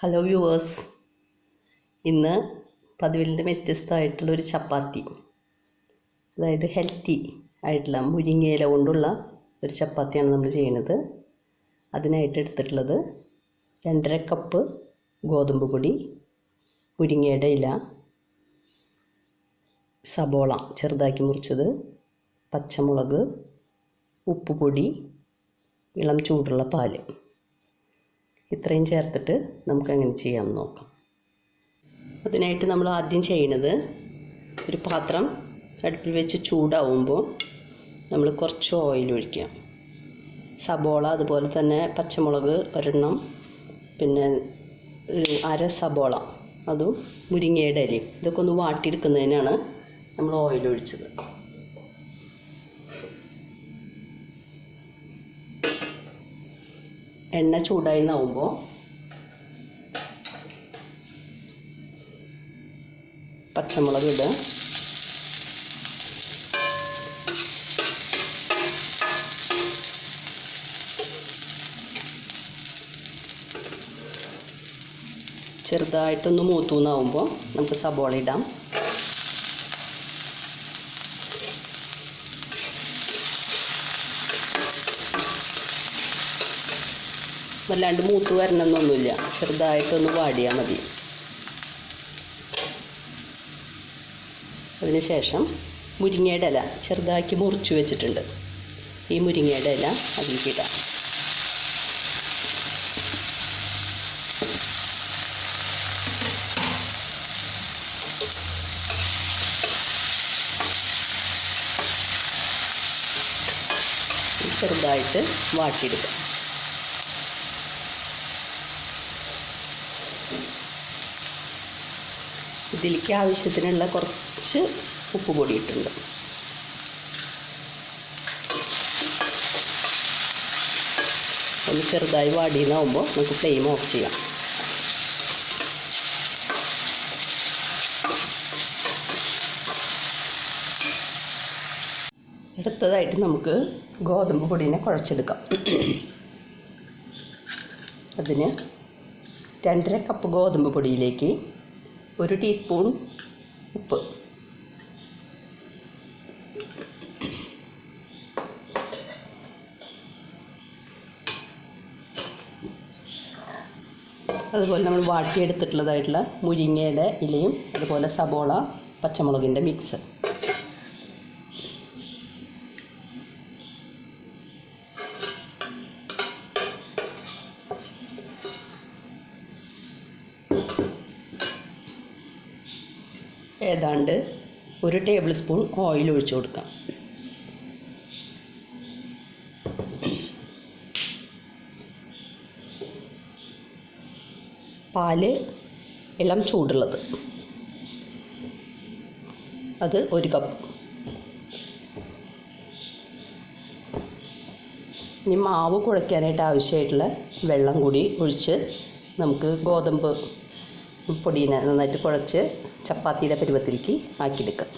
Hello viewers, ഇന്ന് പതിവിൽ നിന്ന് വ്യത്യസ്തമായിട്ടുള്ളൊരു ചപ്പാത്തി, അതായത് ഹെൽത്തി ആയിട്ടുള്ള മുരിങ്ങയില കൊണ്ടുള്ള ഒരു ചപ്പാത്തിയാണ് നമ്മൾ ചെയ്യുന്നത്. അതിനായിട്ട് എടുത്തിട്ടുള്ളത് 2.5 കപ്പ് ഗോതമ്പ് പൊടി, മുരിങ്ങയുടെ ഇല, സബോള ചെറുതാക്കി മുറിച്ചത്, പച്ചമുളക്, ഉപ്പുപൊടി, ഇളം ചൂടുള്ള പാല്. ഇത്രയും ചേർത്തിട്ട് നമുക്ക് എങ്ങനെ ചെയ്യാമെന്ന് നോക്കാം. അതിനായിട്ട് നമ്മൾ ആദ്യം ചെയ്യുന്നത്, ഒരു പാത്രം അടുപ്പിൽ വെച്ച് ചൂടാവുമ്പോൾ നമ്മൾ കുറച്ച് ഓയിൽ ഒഴിക്കാം. സബോള, അതുപോലെ തന്നെ പച്ചമുളക് ഒരെണ്ണം, പിന്നെ ഒരു അര സബോള, അതും മുരിങ്ങയുടെ ഇലയും, ഇതൊക്കെ ഒന്ന് വാട്ടിയെടുക്കുന്നതിനാണ് നമ്മൾ ഓയിൽ ഒഴിച്ചത്. എണ്ണ ചൂടായി നാവുമ്പോൾ പച്ചമുളക് ഇടുക. ചെറുതായിട്ടൊന്ന് മൂത്തൂന്നാവുമ്പോൾ നമുക്ക് സബോള ഇടാം. വല്ലാണ്ട് മൂത്ത് വരണമെന്നൊന്നുമില്ല, ചെറുതായിട്ടൊന്ന് വാടിയാൽ മതി. അതിനുശേഷം മുരിങ്ങയുടെ ഇല ചെറുതാക്കി മുറിച്ച് വെച്ചിട്ടുണ്ട്. ഈ മുരിങ്ങയുടെ ഇല അതിലേക്ക് ഇടാം. ചെറുതായിട്ട് വാട്ടിയെടുക്കാം. ഇതിലേക്ക് ആവശ്യത്തിനുള്ള കുറച്ച് ഉപ്പ് പൊടി ഇട്ടുണ്ട്. ഒന്ന് ചെറുതായി വാടിയെന്നാവുമ്പോൾ നമുക്ക് ഫ്ലെയിം ഓഫ് ചെയ്യാം. അടുത്തതായിട്ട് നമുക്ക് ഗോതമ്പ് പൊടിനെ കുഴച്ചെടുക്കാം. അതിന് 2.5 കപ്പ് ഗോതമ്പ് പൊടിയിലേക്ക് 1 ടീസ്പൂൺ ഉപ്പ്, അതുപോലെ നമ്മൾ വാട്ടിയെടുത്തിട്ടുള്ളതായിട്ടുള്ള മുരിങ്ങയുടെ ഇലയും, അതുപോലെ സബോള, പച്ചമുളകിൻ്റെ മിക്സ്. ഏതാണ്ട് 1 ടേബിൾ സ്പൂൺ ഓയിൽ ഒഴിച്ചു കൊടുക്കാം. പാല് ഇളം ചൂടുള്ളത്, അത് 1 കപ്പ്. ഇനി മാവ് കുഴയ്ക്കാനായിട്ട് ആവശ്യമായിട്ടുള്ള വെള്ളം കൂടി ഒഴിച്ച് നമുക്ക് ഗോതമ്പ് പൊടിയെ നന്നായിട്ട് കുഴച്ച് ചപ്പാത്തിയുടെ പരുവത്തിലേക്ക് ആക്കിയെടുക്കാം.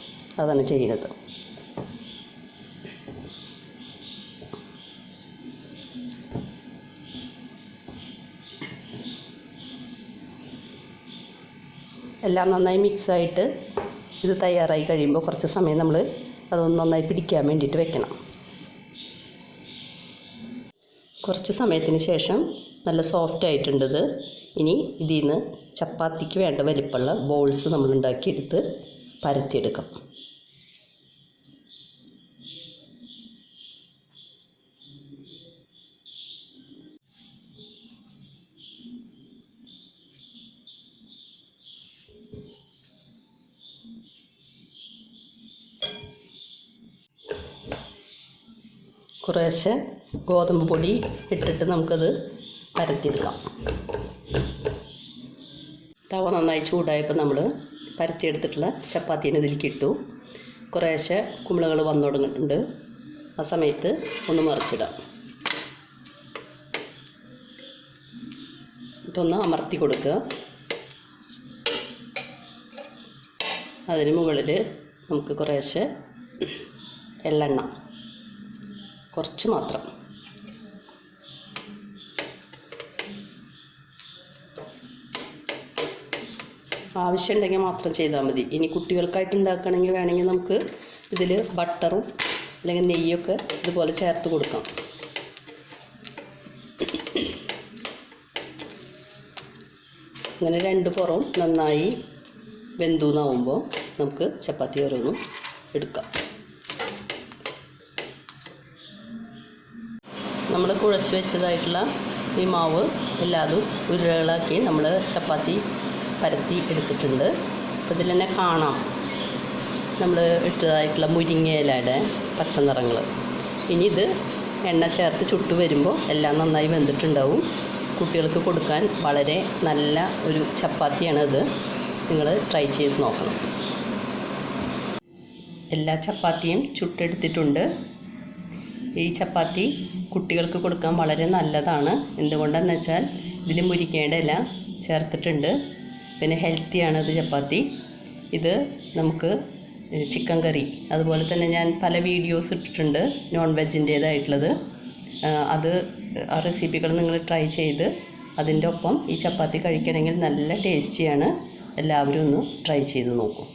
അതാണ് ചെയ്യുന്നത്. എല്ലാം നന്നായി മിക്സായിട്ട് ഇത് തയ്യാറായി കഴിയുമ്പോൾ കുറച്ച് സമയം നമ്മൾ അതൊന്ന് നന്നായി പിടിക്കാൻ വേണ്ടിയിട്ട് വെക്കണം. കുറച്ച് സമയത്തിന് ശേഷം നല്ല സോഫ്റ്റ് ആയിട്ടുണ്ടത്. ഇനി ഇതിൽ നിന്ന് ചപ്പാത്തിക്ക് വേണ്ട വലിപ്പമുള്ള ബോൾസ് നമ്മൾ ഉണ്ടാക്കിയെടുത്ത് പരത്തിയെടുക്കാം. കുറേശ്ശെ ഗോതമ്പ് പൊടി ഇട്ടിട്ട് നമുക്കത് പരത്തിയെടുക്കാം. തവ നന്നായി ചൂടായപ്പോൾ നമ്മൾ പരത്തിയെടുത്തിട്ടുള്ള ചപ്പാത്തീനെ ഇതിലേക്ക് ഇട്ടു. കുറേശ്ശെ കുമിളകൾ വന്നു തുടങ്ങിയിട്ടുണ്ട്. ആ സമയത്ത് ഒന്ന് മറിച്ചിടാം. ഇതൊന്ന് അമർത്തി കൊടുക്കുക. അതിന് മുകളിൽ നമുക്ക് കുറേശ്ശെ എള്ളെണ്ണ, കുറച്ച് മാത്രം, ആവശ്യമുണ്ടെങ്കിൽ മാത്രം ചെയ്താൽ മതി. ഇനി കുട്ടികൾക്കായിട്ട് ഉണ്ടാക്കുകയാണെങ്കിൽ വേണമെങ്കിൽ നമുക്ക് ഇതിൽ ബട്ടറും അല്ലെങ്കിൽ നെയ്യൊക്കെ ഇതുപോലെ ചേർത്ത് കൊടുക്കാം. അങ്ങനെ രണ്ട് പുറവും നന്നായി വെന്തുന്നാവുമ്പോൾ നമുക്ക് ചപ്പാത്തി ഓരോന്നും എടുക്കാം. നമ്മൾ കുഴച്ച് വെച്ചതായിട്ടുള്ള ഈ മാവ് എല്ലാതും ഉരുളകളാക്കി നമ്മൾ ചപ്പാത്തി പരത്തി എടുത്തിട്ടുണ്ട്. അപ്പോൾ ഇതിൽ തന്നെ കാണാം നമ്മൾ ഇട്ടതായിട്ടുള്ള മുരിങ്ങ ഇലയുടെ പച്ച നിറങ്ങൾ. ഇനി ഇത് എണ്ണ ചേർത്ത് ചുട്ട് വരുമ്പോൾ എല്ലാം നന്നായി വെന്തിട്ടുണ്ടാവും. കുട്ടികൾക്ക് കൊടുക്കാൻ വളരെ നല്ല ഒരു ചപ്പാത്തിയാണിത്. നിങ്ങൾ ട്രൈ ചെയ്ത് നോക്കണം. എല്ലാ ചപ്പാത്തിയും ചുട്ടെടുത്തിട്ടുണ്ട്. ഈ ചപ്പാത്തി കുട്ടികൾക്ക് കൊടുക്കാൻ വളരെ നല്ലതാണ്. എന്തുകൊണ്ടെന്ന് വെച്ചാൽ ഇതിൽ മുരിങ്ങയുടെ ഇല ചേർത്തിട്ടുണ്ട്. പിന്നെ ഹെൽത്തിയാണ് ഇത് ചപ്പാത്തി. ഇത് നമുക്ക് ചിക്കൻ കറി, അതുപോലെ തന്നെ ഞാൻ പല വീഡിയോസ് ഇട്ടിട്ടുണ്ട് നോൺ വെജിൻ്റേതായിട്ടുള്ളത്. അത് ആ റെസിപ്പികൾ നിങ്ങൾ ട്രൈ ചെയ്ത് അതിൻ്റെ ഒപ്പം ഈ ചപ്പാത്തി കഴിക്കണമെങ്കിൽ നല്ല ടേസ്റ്റിയാണ്. എല്ലാവരും ഒന്ന് ട്രൈ ചെയ്ത് നോക്കൂ.